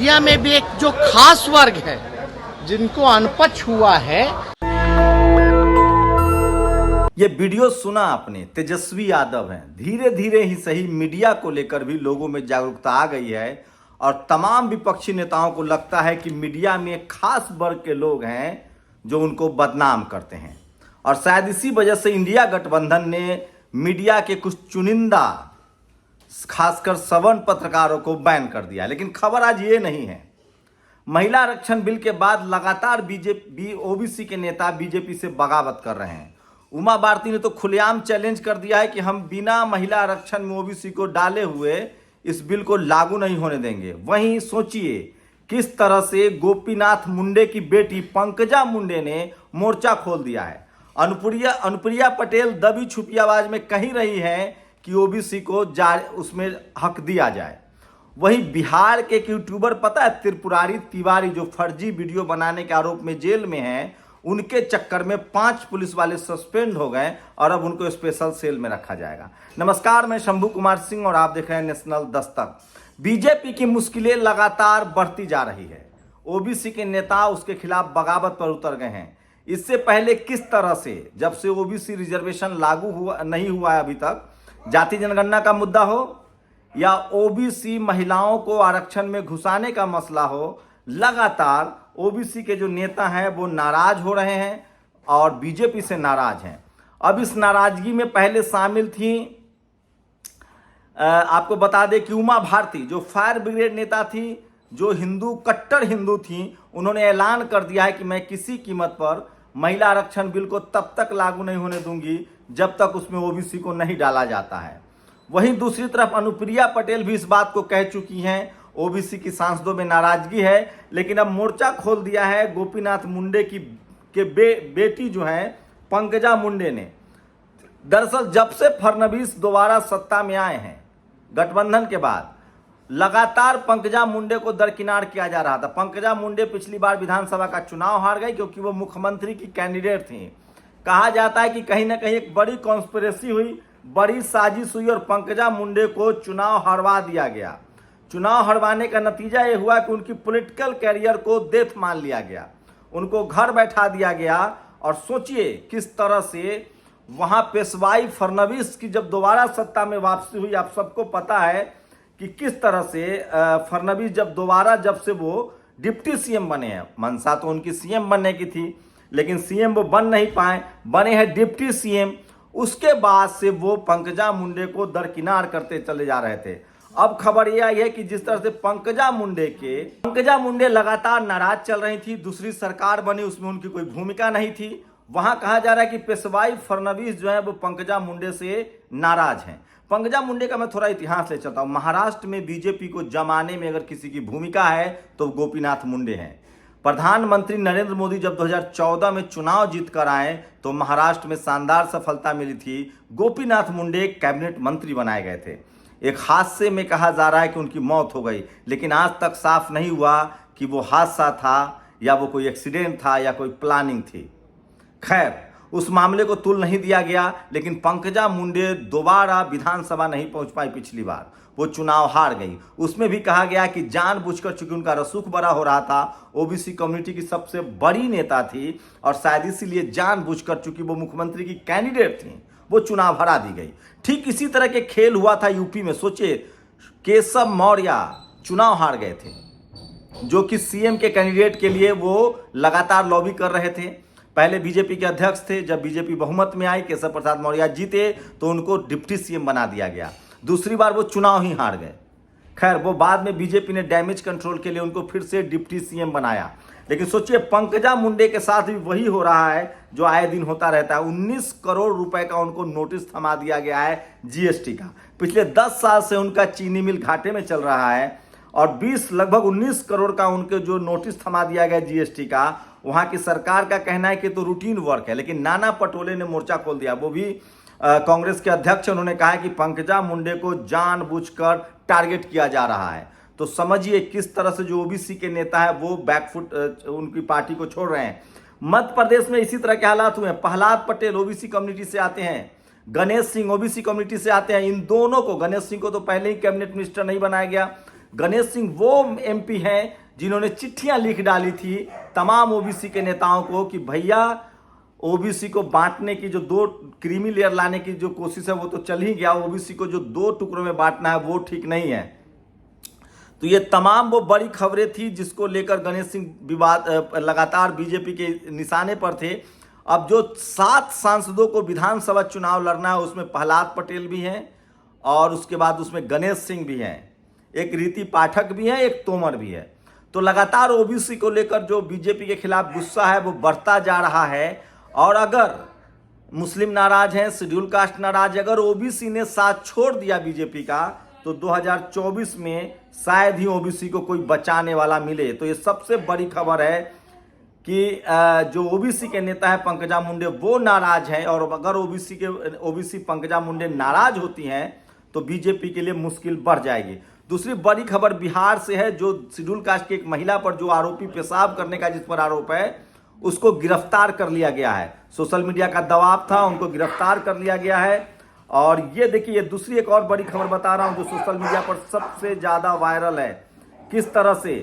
India में भी एक जो खास वर्ग है जिनको अनपढ़ हुआ है। ये वीडियो सुना आपने, तेजस्वी यादव हैं। धीरे धीरे ही सही मीडिया को लेकर भी लोगों में जागरूकता आ गई है और तमाम विपक्षी नेताओं को लगता है कि मीडिया में एक खास वर्ग के लोग हैं जो उनको बदनाम करते हैं और शायद इसी वजह से इंडिया गठबंधन ने मीडिया के कुछ चुनिंदा खासकर सवर्ण पत्रकारों को बैन कर दिया। लेकिन खबर आज ये नहीं है। महिला आरक्षण बिल के बाद लगातार बीजेपी ओबीसी के नेता बीजेपी से बगावत कर रहे हैं। उमा भारती ने तो खुलेआम चैलेंज कर दिया है कि हम बिना महिला आरक्षण में ओबीसी को डाले हुए इस बिल को लागू नहीं होने देंगे। वहीं सोचिए किस तरह से गोपीनाथ मुंडे की बेटी पंकजा मुंडे ने मोर्चा खोल दिया है। अनुप्रिया पटेल दबी छुपी आवाज में कही रही है कि ओबीसी को उसमें हक दिया जाए। वहीं बिहार के एक यूट्यूबर पता है त्रिपुरारी तिवारी जो फर्जी वीडियो बनाने के आरोप में जेल में हैं, उनके चक्कर में 5 पुलिस वाले सस्पेंड हो गए और अब उनको स्पेशल सेल में रखा जाएगा। नमस्कार, मैं शंभू कुमार सिंह और आप देख रहे हैं नेशनल दस्तक। बीजेपी की मुश्किलें लगातार बढ़ती जा रही है। ओबीसी के नेता उसके खिलाफ बगावत पर उतर गए हैं। इससे पहले किस तरह से, जब से ओबीसी रिजर्वेशन लागू नहीं हुआ है अभी तक, जाति जनगणना का मुद्दा हो या ओबीसी महिलाओं को आरक्षण में घुसाने का मसला हो, लगातार ओबीसी के जो नेता हैं वो नाराज हो रहे हैं और बीजेपी से नाराज हैं। अब इस नाराजगी में पहले शामिल थी, आपको बता दें कि उमा भारती जो फायर ब्रिगेड नेता थी, जो कट्टर हिंदू थी, उन्होंने ऐलान कर दिया है कि मैं किसी कीमत पर महिला आरक्षण बिल को तब तक लागू नहीं होने दूंगी जब तक उसमें ओबीसी को नहीं डाला जाता है। वहीं दूसरी तरफ अनुप्रिया पटेल भी इस बात को कह चुकी हैं। ओबीसी की सांसदों में नाराजगी है, लेकिन अब मोर्चा खोल दिया है गोपीनाथ मुंडे की बेटी जो है पंकजा मुंडे ने। दरअसल जब से फडणवीस दोबारा सत्ता में आए हैं गठबंधन के बाद, लगातार पंकजा मुंडे को दरकिनार किया जा रहा था। पंकजा मुंडे पिछली बार विधानसभा का चुनाव हार गई क्योंकि वो मुख्यमंत्री की कैंडिडेट थी। कहा जाता है कि कहीं ना कहीं एक बड़ी कॉन्स्पिरेसी हुई, बड़ी साजिश हुई और पंकजा मुंडे को चुनाव हरवा दिया गया। चुनाव हरवाने का नतीजा ये हुआ कि उनकी पॉलिटिकल कैरियर को डेथ मान लिया गया, उनको घर बैठा दिया गया। और सोचिए किस तरह से वहां पेशवाई फडणवीस की जब दोबारा सत्ता में वापसी हुई, आप सबको पता है कि किस तरह से फडणवीस जब से वो डिप्टी सीएम बने हैं। मंशा तो उनकी सीएम बनने की थी, लेकिन सीएम वो बन नहीं पाए, बने हैं डिप्टी सीएम। उसके बाद से वो पंकजा मुंडे को दरकिनार करते चले जा रहे थे। अब खबर यह आई है कि जिस तरह से पंकजा मुंडे लगातार नाराज चल रही थी, दूसरी सरकार बनी उसमें उनकी कोई भूमिका नहीं थी। वहां कहा जा रहा है कि पेशवाई फडणवीस जो है वो पंकजा मुंडे से नाराज हैं। पंकजा मुंडे का मैं थोड़ा इतिहास ले चलता हूं। महाराष्ट्र में बीजेपी को जमाने में अगर किसी की भूमिका है तो गोपीनाथ मुंडे हैं। प्रधानमंत्री नरेंद्र मोदी जब 2014 में चुनाव जीत कर आए तो महाराष्ट्र में शानदार सफलता मिली थी। गोपीनाथ मुंडे कैबिनेट मंत्री बनाए गए थे। एक हादसे में कहा जा रहा है कि उनकी मौत हो गई, लेकिन आज तक साफ नहीं हुआ कि वो हादसा था या वो कोई एक्सीडेंट था या कोई प्लानिंग थी। खैर, उस मामले को तुल नहीं दिया गया, लेकिन पंकजा मुंडे दोबारा विधानसभा नहीं पहुंच पाई। पिछली बार वो चुनाव हार गई। उसमें भी कहा गया कि जानबूझकर, चूंकि उनका रसूख बड़ा हो रहा था, ओबीसी कम्युनिटी की सबसे बड़ी नेता थी और शायद इसीलिए जानबूझकर, चूंकि वो मुख्यमंत्री की कैंडिडेट थी, वो चुनाव हरा दी गई। ठीक इसी तरह के खेल हुआ था यूपी में। सोचिए केशव मौर्य चुनाव हार गए थे, जो कि सीएम के कैंडिडेट के लिए वो लगातार लॉबी कर रहे थे। पहले बीजेपी के अध्यक्ष थे, जब बीजेपी बहुमत में आई, केशव प्रसाद मौर्य जीते तो उनको डिप्टी सीएम बना दिया गया। दूसरी बार वो चुनाव ही हार गए। खैर, वो बाद में बीजेपी ने डैमेज कंट्रोल के लिए उनको फिर से डिप्टी सीएम बनाया। लेकिन सोचिए पंकजा मुंडे के साथ भी वही हो रहा है जो आए दिन होता रहता है। 19 करोड़ रुपए का उनको नोटिस थमा दिया गया है जीएसटी का। पिछले 10 साल से उनका चीनी मिल घाटे में चल रहा है और लगभग 19 करोड़ का उनके जो नोटिस थमा दिया गया जीएसटी का, वहां की सरकार का कहना है कि तो रूटीन वर्क है। लेकिन नाना पटोले ने मोर्चा खोल दिया। वो भी कांग्रेस के अध्यक्ष, उन्होंने कहा है कि पंकजा मुंडे को जानबूझकर टारगेट किया जा रहा है। तो समझिए किस तरह से जो ओबीसी के नेता है वो बैकफुट उनकी पार्टी को छोड़ रहे हैं। मध्य प्रदेश में इसी तरह के हालात हुए हैं। प्रहलाद पटेल ओबीसी कम्युनिटी से आते हैं, गणेश सिंह ओबीसी कम्युनिटी से आते हैं। इन दोनों को, गणेश सिंह को तो पहले ही कैबिनेट मिनिस्टर नहीं बनाया गया, गणेश सिंह वो एमपी हैं जिन्होंने चिट्ठियां लिख डाली थी तमाम ओबीसी के नेताओं को कि भैया ओबीसी को बांटने की जो 2 क्रीमी लेयर लाने की जो कोशिश है वो तो चल ही गया, ओबीसी को जो 2 टुकड़ों में बांटना है वो ठीक नहीं है। तो ये तमाम वो बड़ी खबरें थी जिसको लेकर गणेश सिंह विवाद लगातार बीजेपी के निशाने पर थे। अब जो 7 सांसदों को विधानसभा चुनाव लड़ना है उसमें प्रहलाद पटेल भी हैं और उसके बाद उसमें गणेश सिंह भी हैं, एक रीति पाठक भी हैं, एक तोमर भी है। तो लगातार ओबीसी को लेकर जो बीजेपी के खिलाफ गुस्सा है वो बढ़ता जा रहा है। और अगर मुस्लिम नाराज हैं, शेड्यूल कास्ट नाराज, अगर ओबीसी ने साथ छोड़ दिया बीजेपी का तो 2024 में शायद ही ओबीसी को कोई बचाने वाला मिले। तो ये सबसे बड़ी खबर है कि जो ओबीसी के नेता है पंकजा मुंडे वो नाराज हैं और अगर ओबीसी पंकजा मुंडे नाराज होती हैं तो बीजेपी के लिए मुश्किल बढ़ जाएगी। दूसरी बड़ी खबर बिहार से है, जो शेड्यूल कास्ट की एक महिला पर जो आरोपी पेशाब करने का जिस पर आरोप है उसको गिरफ्तार कर लिया गया है। सोशल मीडिया का दबाव था, उनको गिरफ्तार कर लिया गया है। और ये देखिए, ये दूसरी एक और बड़ी खबर बता रहा हूं जो सोशल मीडिया पर सबसे ज्यादा वायरल है। किस तरह से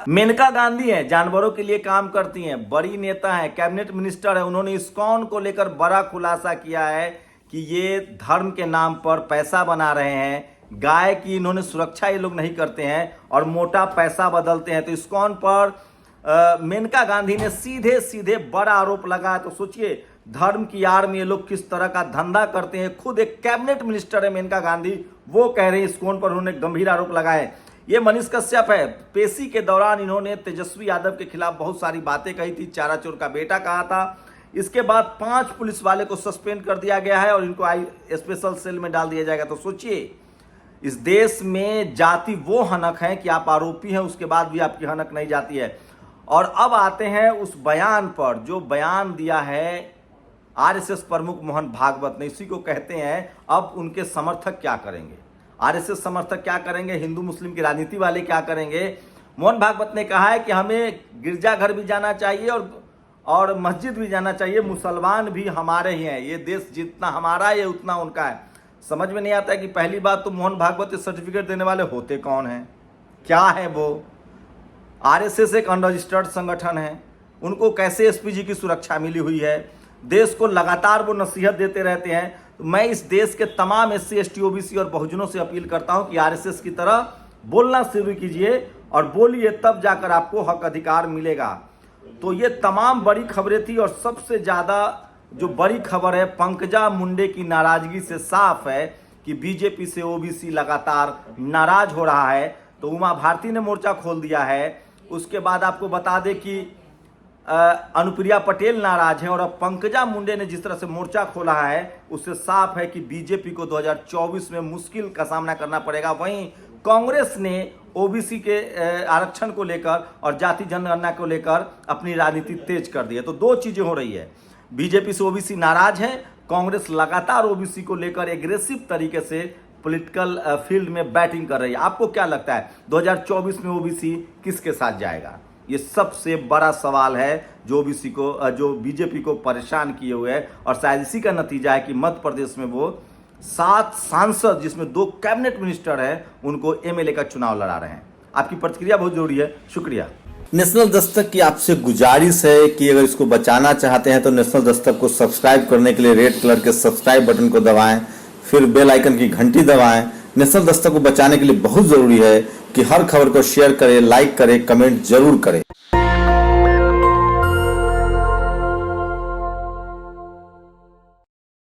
मेनका गांधी हैं, जानवरों के लिए काम करती हैं, बड़ी नेता हैं, कैबिनेट मिनिस्टर है, उन्होंने इस्कॉन को लेकर बड़ा खुलासा किया है कि ये धर्म के नाम पर पैसा बना रहे हैं, गाय की इन्होंने सुरक्षा ये लोग नहीं करते हैं और मोटा पैसा बदलते हैं। तो इस्कॉन पर मेनका गांधी ने सीधे सीधे बड़ा आरोप लगाया। तो सोचिए धर्म की आड़ में ये लोग किस तरह का धंधा करते हैं। खुद एक कैबिनेट मिनिस्टर है मेनका गांधी, वो कह रहे हैं इस्कॉन पर उन्होंने गंभीर आरोप लगाए। ये मनीष कश्यप है, पेशी के दौरान इन्होंने तेजस्वी यादव के खिलाफ बहुत सारी बातें कही थी, चारा चोर का बेटा कहा था। इसके बाद 5 पुलिस वाले को सस्पेंड कर दिया गया है और इनको स्पेशल सेल में डाल दिया जाएगा। तो सोचिए इस देश में जाति वो हनक है कि आप आरोपी हैं उसके बाद भी आपकी हनक नहीं जाती है। और अब आते हैं उस बयान पर जो बयान दिया है आरएसएस प्रमुख मोहन भागवत ने। इसी को कहते हैं अब उनके समर्थक क्या करेंगे, आरएसएस समर्थक क्या करेंगे, हिंदू मुस्लिम की राजनीति वाले क्या करेंगे। मोहन भागवत ने कहा है कि हमें गिरजाघर भी जाना चाहिए और मस्जिद भी जाना चाहिए, मुसलमान भी हमारे ही हैं, ये देश जितना हमारा है उतना उनका है। समझ में नहीं आता है कि पहली बात तो मोहन भागवत सर्टिफिकेट देने वाले होते कौन हैं, क्या है वो। आरएसएस एक अनरजिस्टर्ड संगठन है, उनको कैसे एसपीजी की सुरक्षा मिली हुई है। देश को लगातार वो नसीहत देते रहते हैं। तो मैं इस देश के तमाम एससी एसटी ओबीसी और बहुजनों से अपील करता हूं कि आरएसएस की तरह बोलना शुरू कीजिए और बोलिए, तब जाकर आपको हक अधिकार मिलेगा। तो ये तमाम बड़ी खबरें थी और सबसे ज्यादा जो बड़ी खबर है पंकजा मुंडे की नाराजगी से साफ है कि बीजेपी से ओबीसी लगातार नाराज हो रहा है। तो उमा भारती ने मोर्चा खोल दिया है। उसके बाद आपको बता दें कि अनुप्रिया पटेल नाराज हैं और अब पंकजा मुंडे ने जिस तरह से मोर्चा खोला है उससे साफ है कि बीजेपी को 2024 में मुश्किल का सामना करना पड़ेगा। वहीं कांग्रेस ने ओबीसी के आरक्षण को लेकर और जाति जनगणना को लेकर अपनी राजनीति तेज कर दी है। तो 2 चीजें हो रही है, बीजेपी से ओबीसी नाराज है, कांग्रेस लगातार ओबीसी को लेकर एग्रेसिव तरीके से पॉलिटिकल फील्ड में बैटिंग कर रही है। आपको क्या लगता है 2024 में ओबीसी किसके साथ जाएगा? ये सबसे बड़ा सवाल है जो ओबीसी को, जो बीजेपी को परेशान किए हुए है। और शायद इसी का नतीजा है कि मध्य प्रदेश में वो 7 सांसद जिसमें 2 कैबिनेट मिनिस्टर हैं उनको एमएलए का चुनाव लड़ा रहे हैं। आपकी प्रतिक्रिया बहुत जरूरी है। शुक्रिया। नेशनल दस्तक की आपसे गुजारिश है कि अगर इसको बचाना चाहते हैं तो नेशनल दस्तक को सब्सक्राइब करने के लिए रेड कलर के सब्सक्राइब बटन को दबाएं, फिर बेल आइकन की घंटी दबाएं। नेशनल दस्तक को बचाने के लिए बहुत जरूरी है कि हर खबर को शेयर करें, लाइक करें, कमेंट जरूर करें।